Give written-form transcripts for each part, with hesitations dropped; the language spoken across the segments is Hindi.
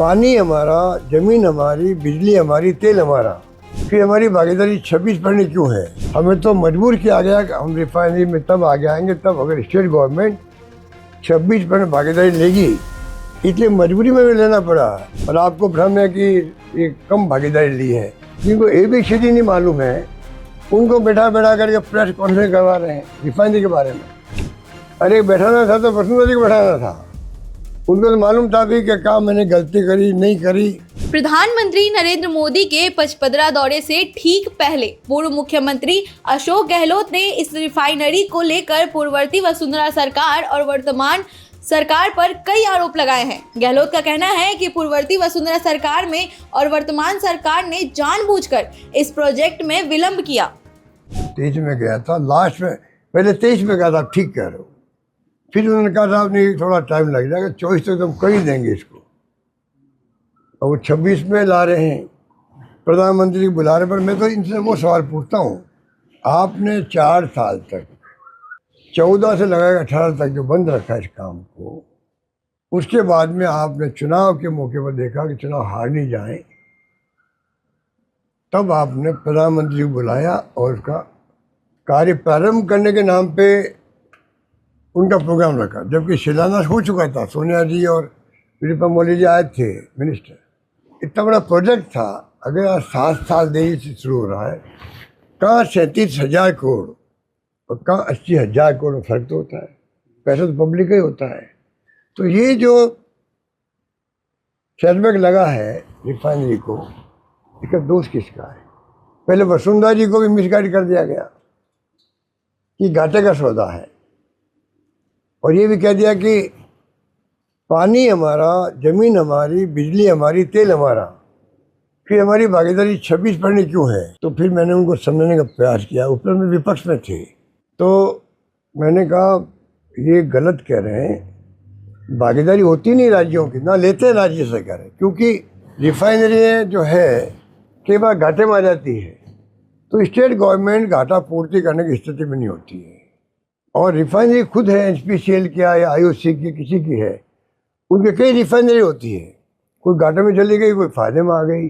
पानी हमारा, जमीन हमारी, बिजली हमारी, तेल हमारा, फिर हमारी भागीदारी 26% क्यों है? हमें तो मजबूर किया गया कि हम रिफाइनरी में तब आगे आएंगे तब अगर स्टेट गवर्नमेंट 26% भागीदारी लेगी, इसलिए मजबूरी में भी लेना पड़ा। और आपको भ्रम है कि ये कम भागीदारी ली है, जिनको ABCD नहीं मालूम है उनको बैठा करके प्रेस कॉन्फ्रेंस करवा रहे हैं रिफाइनरी के बारे में। अरे बैठाना था तो वसुंधरा जी को बैठाना था, उनको तो मालूम था भी कि काम मैंने गलती करी नहीं करी। प्रधानमंत्री नरेंद्र मोदी के पचपदरा दौरे से ठीक पहले पूर्व मुख्यमंत्री अशोक गहलोत ने इस रिफाइनरी को लेकर पूर्ववर्ती वसुंधरा सरकार और वर्तमान सरकार पर कई आरोप लगाए हैं। गहलोत का कहना है कि पूर्ववर्ती वसुंधरा सरकार में और वर्तमान सरकार ने जानबूझकर इस प्रोजेक्ट में विलंब किया। 23 में गया था, लास्ट में, पहले 23 में गया था, ठीक कह रहे हो। फिर उन्होंने कहा साहब नहीं थोड़ा टाइम लग जाएगा, 24 तक हम कर ही देंगे इसको। और वो 26 में ला रहे हैं प्रधानमंत्री के बुलाने पर। मैं तो इनसे वो सवाल पूछता हूँ, आपने 4 साल तक 14 से लगाकर 18 तक जो बंद रखा इस काम को, उसके बाद में आपने चुनाव के मौके पर देखा कि चुनाव हार नहीं जाए, तब आपने प्रधानमंत्री को बुलाया और उसका कार्य प्रारंभ करने के नाम पे उनका प्रोग्राम रखा, जबकि शिलान्यास हो चुका था। सोनिया जी और वीरप्पन मोदी जी आए थे मिनिस्टर। इतना बड़ा प्रोजेक्ट था, अगर आज 7 साल देरी से शुरू हो रहा है, कहाँ 37,000 करोड़ और कहाँ 80,000 करोड़ में फर्क तो होता है, पैसा तो पब्लिक का ही होता है। तो ये जो सेटबैक लगा है रिफाइनरी को, इसका दोष किसका है? पहले वसुंधरा जी को भी मिसगाइड कर दिया गया कि घाटे का सौदा है, और ये भी कह दिया कि पानी हमारा, जमीन हमारी, बिजली हमारी, तेल हमारा, फिर हमारी भागीदारी 26% क्यों है? तो फिर मैंने उनको समझने का प्रयास किया। ऊपर में विपक्ष में थे तो मैंने कहा ये गलत कह रहे हैं, भागीदारी होती नहीं राज्यों की, ना लेते राज्य सरकार, क्योंकि रिफाइनरी जो है कई बार घाटे में आ जाती है, तो स्टेट गवर्नमेंट घाटा पूर्ति करने की स्थिति में नहीं होती है। और रिफाइनरी खुद है, NPCL क्या या IOC की, किसी की है, उनके कई रिफाइनरी होती है, कोई घाटे में चली गई, कोई फायदे में आ गई,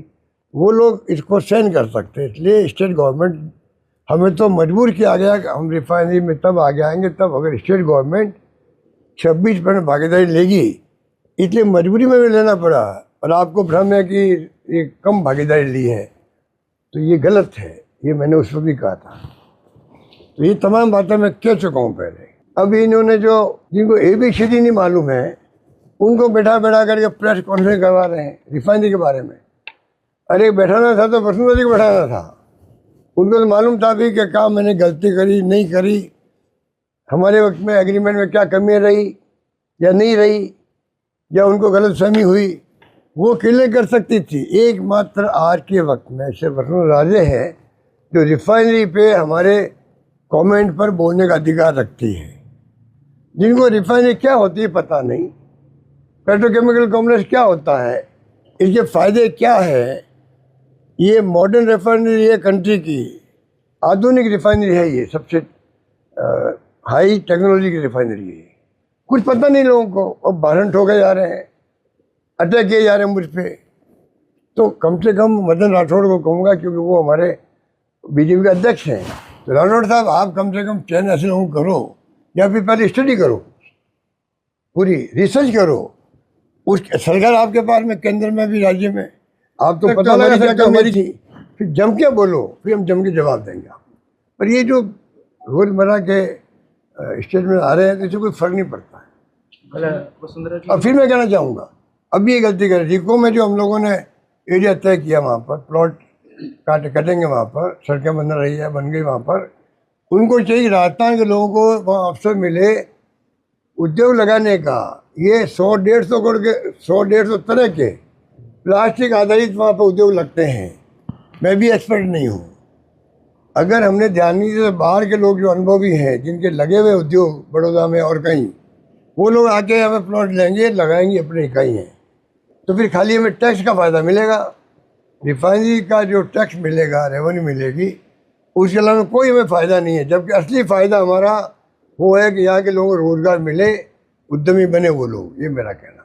वो लोग इसको सहन कर सकते हैं। इसलिए स्टेट गवर्नमेंट, हमें तो मजबूर किया गया कि हम रिफाइनरी में तब आगे आएंगे तब अगर स्टेट गवर्नमेंट 26% भागीदारी लेगी, इसलिए मजबूरी में भी लेना पड़ा। और आपको भ्रम है कि ये कम भागीदारी ली है, तो ये गलत है, ये मैंने उस वक्त भी कहा था। तो ये तमाम बातें मैं कह चुका हूँ पहले। अब इन्होंने जो, जिनको ABCD नहीं मालूम है उनको बैठा करके प्रेस कॉन्फ्रेंस करवा रहे हैं रिफाइनरी के बारे में। अरे बैठाना था तो वसुंधरा जी को बैठाना था, उनको तो मालूम था भी कि काम मैंने गलती करी नहीं करी, हमारे वक्त में एग्रीमेंट में क्या कमियाँ रही या नहीं रही, या उनको गलतफहमी हुई, वो क्लियर कर सकती थी। एकमात्र आज के वक्त में सिर्फ वसुंधरा राजे है जो रिफाइनरी पे हमारे कमेंट पर बोलने का अधिकार रखती है। जिनको रिफाइनरी क्या होती है पता नहीं, पेट्रोकेमिकल कॉम्प्लेक्स क्या होता है, इसके फ़ायदे क्या है, ये मॉडर्न रिफाइनरी है, कंट्री की आधुनिक रिफाइनरी है, ये सबसे हाई टेक्नोलॉजी की रिफाइनरी है। कुछ पता नहीं लोगों को, और भाषण ठोके जा रहे हैं, अटैक किए जा रहे हैं मुझ पर। तो कम से कम मदन राठौड़ को कहूँगा, क्योंकि वो हमारे BJP के अध्यक्ष हैं, तो राठौड़ साहब आप कम से कम चयन ऐसे लोगों करो, या फिर पहले स्टडी करो, पूरी रिसर्च करो। उस सरकार आपके पास में, केंद्र में भी, राज्य में, आप तो पता लगा क्या मेरी थी, फिर जम के बोलो, फिर हम जम के जवाब देंगे आप। पर ये जो रोजमर्रा के स्टेट में आ रहे हैं, तो इससे कोई फर्क नहीं पड़ता है। और फिर मैं कहना चाहूँगा, अभी ये गलती करें, रिको में जो हम लोगों ने एरिया तय किया, वहाँ पर प्लॉट कटेंगे, वहाँ पर सड़कें बन रही है, बन गई, वहाँ पर उनको चाहिए राजस्थान के लोगों को वहाँ अवसर मिले उद्योग लगाने का। ये 100-150 करोड़ के 100-150 तरह के प्लास्टिक आधारित वहाँ पर उद्योग लगते हैं। मैं भी एक्सपर्ट नहीं हूँ, अगर हमने ध्यान नहीं दिया तो बाहर के लोग जो अनुभवी हैं, जिनके लगे हुए उद्योग बड़ौदा में और कहीं, वो लोग आके हमें प्लॉट लेंगे, लगाएंगे अपनी इकाई हैं, तो फिर खाली हमें टैक्स का फ़ायदा मिलेगा, रिफाइनरी का जो टैक्स मिलेगा, रेवेन्यू मिलेगी, उसके अलावा कोई हमें फ़ायदा नहीं है। जबकि असली फ़ायदा हमारा वो है कि यहाँ के लोगों को रोज़गार मिले, उद्यमी बने वो लोग, ये मेरा कहना है।